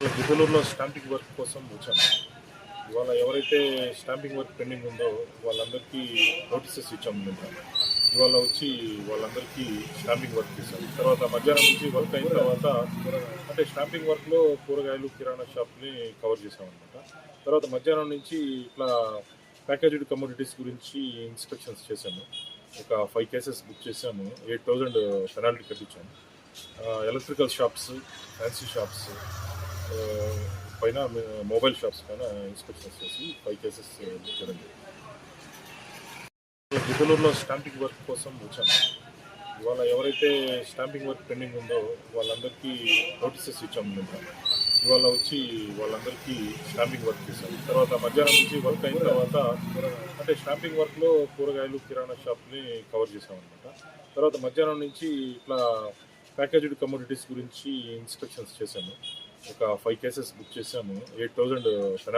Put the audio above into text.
గిద్దలూరులో stamping work కోసం వచ్చాను. ఇవాళ ఎవరైతే స్టాంపింగ్ వర్క్ పెండింగ్ ఉందో వాళ్ళందరికీ నోటీసెస్ ఇచ్చాము నిన్న. ఇవాళ వచ్చి వాళ్ళందరికీ స్టాంపింగ్ వర్క్ చేశాను. తర్వాత మధ్యాహ్నం నుంచి వర్క్ అయిన తర్వాత అంటే స్టాంపింగ్ వర్క్లో కూరగాయలు కిరాణా షాప్ని కవర్ చేసామన్నమాట. తర్వాత మధ్యాహ్నం నుంచి ఇట్లా ప్యాకేజ్డ్ కమోడిటీస్ గురించి ఇన్స్పెక్షన్స్ చేశాను. ఒక 5 కేసెస్ బుక్ చేశాము. 8,000 పెనాల్టీ కట్టించాము. ఎలక్ట్రికల్ షాప్స్, ఫ్యాన్సీ షాప్స్ పైన మొబైల్ షాప్స్ పైన ఇన్స్పెక్షన్స్ చేసి 5 కేసెస్ బుక్ చేయడం జరిగింది. గిద్దలూరులో స్టాంపింగ్ వర్క్ కోసం వచ్చాను. ఇవాళ ఎవరైతే స్టాంపింగ్ వర్క్ పెండింగ్ ఉందో వాళ్ళందరికీ నోటీసెస్ ఇచ్చాము నిన్న. ఇవాళ వచ్చి వాళ్ళందరికీ స్టాంపింగ్ వర్క్ చేశాను. తర్వాత మధ్యాహ్నం నుంచి వర్క్ అయిన తర్వాత అంటే స్టాంపింగ్ వర్క్లో కూరగాయలు కిరాణా షాప్ని కవర్ చేసామన్నమాట. తర్వాత మధ్యాహ్నం నుంచి ఇట్లా ప్యాకేజ్డ్ కమోడిటీస్ గురించి ఇన్స్పెక్షన్స్ చేశాము. ఒక 5 కేసెస్ బుక్ చేశాము. 8,000